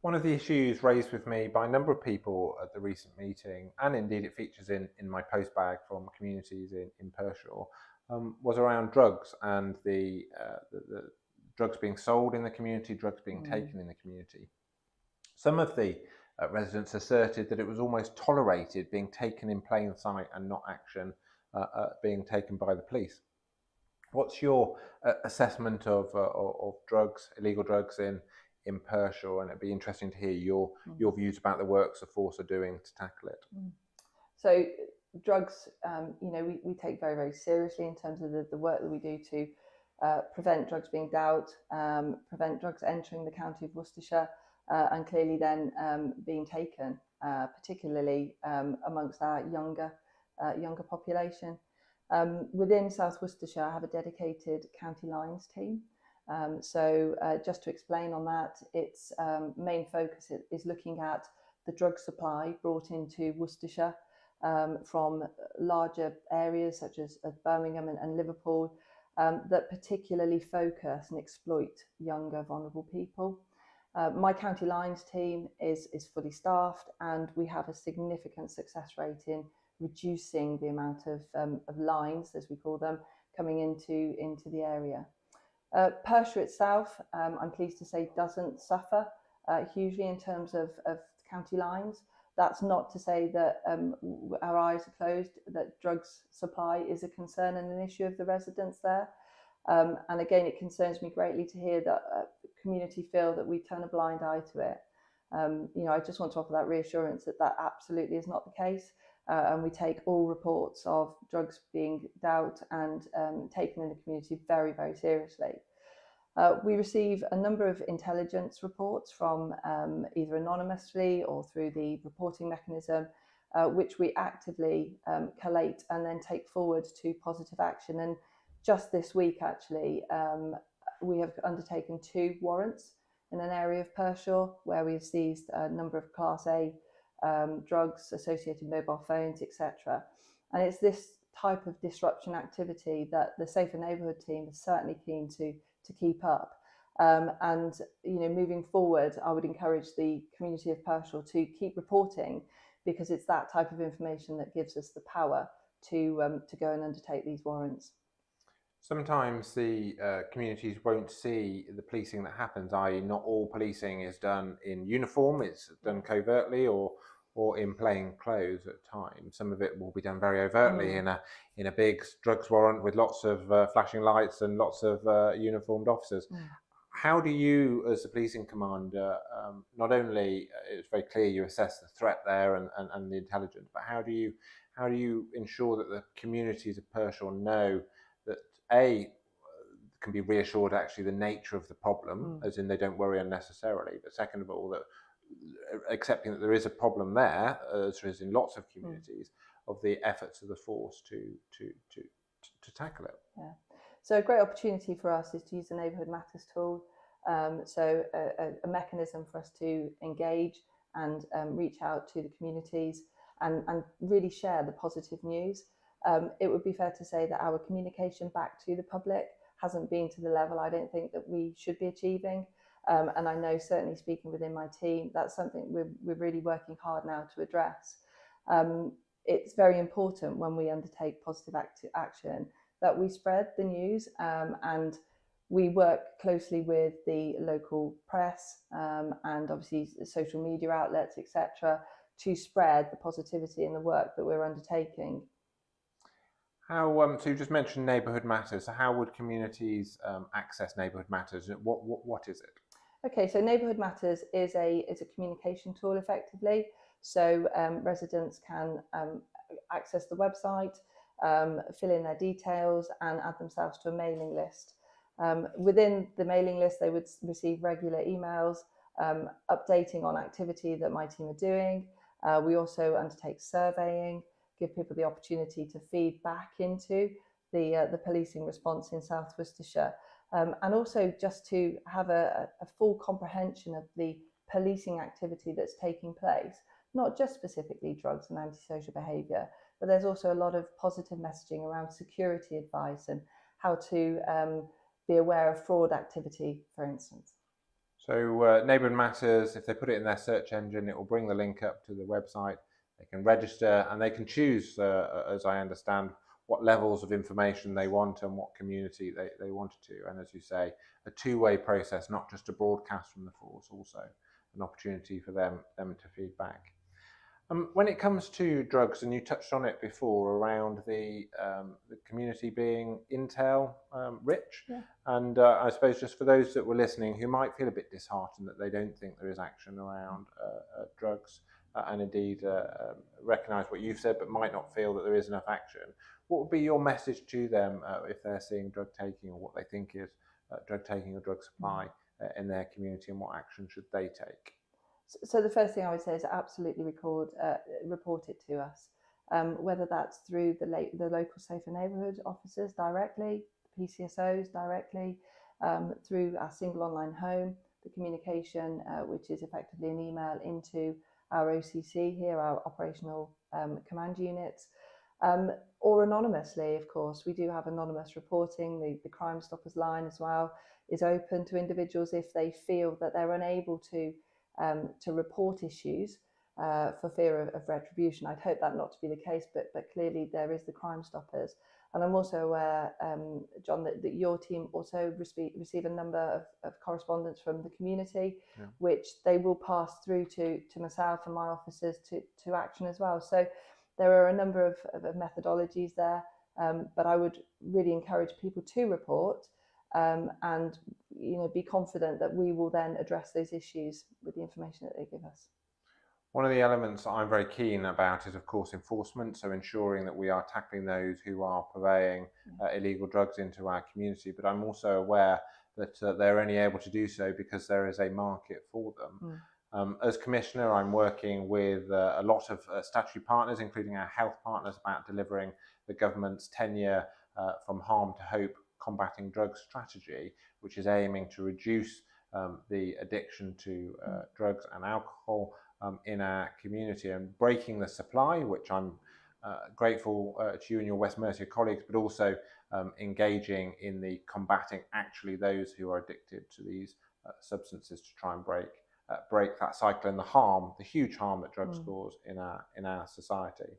One of the issues raised with me by a number of people at the recent meeting, and indeed it features in my post bag from communities in Pershore, was around drugs and the drugs being sold in the community, drugs being taken in the community. Some of the residents asserted that it was almost tolerated being taken in plain sight and not action being taken by the police. What's your assessment of drugs, illegal drugs in Pershore? And it'd be interesting to hear your views about the works the force are doing to tackle it. So drugs, we take very, very seriously in terms of the work that we do to prevent drugs being dealt, prevent drugs entering the county of Worcestershire, and clearly then being taken, particularly amongst our younger population. Within South Worcestershire, I have a dedicated county lines team. So just to explain on that, its main focus is looking at the drug supply brought into Worcestershire from larger areas such as Birmingham and Liverpool that particularly focus and exploit younger vulnerable people. My county lines team is fully staffed, and we have a significant success rate in reducing the amount of lines, as we call them, coming into the area. Pershore itself, I'm pleased to say, doesn't suffer hugely in terms of county lines. That's not to say that our eyes are closed, that drugs supply is a concern and an issue of the residents there. And again, it concerns me greatly to hear that community feel that we turn a blind eye to it. I just want to offer that reassurance that absolutely is not the case. And we take all reports of drugs being dealt and taken in the community very, very seriously. We receive a number of intelligence reports from either anonymously or through the reporting mechanism, which we actively collate and then take forward to positive action. And just this week, actually, we have undertaken 2 warrants in an area of Pershore where we've seized a number of Class A drugs, associated mobile phones, etc. And it's this type of disruption activity that the Safer Neighbourhood team is certainly keen to keep up. And moving forward, I would encourage the community of Pershore to keep reporting, because it's that type of information that gives us the power to go and undertake these warrants. Sometimes the communities won't see the policing that happens, i.e. not all policing is done in uniform, it's done covertly or in plain clothes at times. Some of it will be done very overtly in a big drugs warrant with lots of flashing lights and lots of uniformed officers. How do you, as the policing commander, not only, it's very clear you assess the threat there and the intelligence, but how do you ensure that the communities of Pershore know that can be reassured actually the nature of the problem, as in they don't worry unnecessarily, but second of all, that accepting that there is a problem there, as there is in lots of communities, of the efforts of the force to tackle it. Yeah. So a great opportunity for us is to use the Neighbourhood Matters tool. So a mechanism for us to engage and reach out to the communities and really share the positive news. It would be fair to say that our communication back to the public hasn't been to the level I don't think that we should be achieving. And I know, certainly speaking within my team, that's something we're really working hard now to address. It's very important when we undertake positive action that we spread the news, and we work closely with the local press and obviously social media outlets, etc., to spread the positivity in the work that we're undertaking. How so you just mentioned Neighbourhood Matters. So how would communities access Neighbourhood Matters? What is it? Okay, so Neighbourhood Matters is a communication tool, effectively. So residents can access the website, fill in their details, and add themselves to a mailing list. Within the mailing list, they would receive regular emails updating on activity that my team are doing. We also undertake surveying, give people the opportunity to feed back into the policing response in South Worcestershire, and also just to have a full comprehension of the policing activity that's taking place, not just specifically drugs and antisocial behaviour, but there's also a lot of positive messaging around security advice and how to be aware of fraud activity, for instance. So Neighbourhood Matters, if they put it in their search engine, it will bring the link up to the website. They can register and they can choose, as I understand, what levels of information they want and what community they want to. And as you say, a two-way process, not just a broadcast from the force, also an opportunity for them to feed back. When it comes to drugs, and you touched on it before around the community being intel rich, Yeah. and I suppose just for those that were listening who might feel a bit disheartened that they don't think there is action around drugs, and indeed recognise what you've said, but might not feel that there is enough action, what would be your message to them if they're seeing drug taking or what they think is drug taking or drug supply in their community, and what action should they take? So the first thing I would say is absolutely report it to us, whether that's through the local safer neighbourhood officers directly, the PCSOs directly, through our single online home, the communication, which is effectively an email into our OCC here, our operational command units, or anonymously, of course. We do have anonymous reporting. The Crime Stoppers line as well is open to individuals if they feel that they're unable to report issues for fear of retribution. I'd hope that not to be the case, but clearly there is the Crime Stoppers. And I'm also aware, John, that your team also receive a number of correspondence from the community, which they will pass through to myself and my officers to action as well. So there are a number of methodologies there, but I would really encourage people to report. And be confident that we will then address those issues with the information that they give us. One of the elements that I'm very keen about is, of course, enforcement, so ensuring that we are tackling those who are purveying illegal drugs into our community. But I'm also aware that they're only able to do so because there is a market for them. As Commissioner, I'm working with a lot of statutory partners, including our health partners, about delivering the government's 10-year From Harm to Hope combating drugs strategy, which is aiming to reduce the addiction to drugs and alcohol in our community, and breaking the supply, which I'm grateful to you and your West Mercia colleagues, but also engaging in the combating actually those who are addicted to these substances, to try and break that cycle and the huge harm that drugs cause in our society.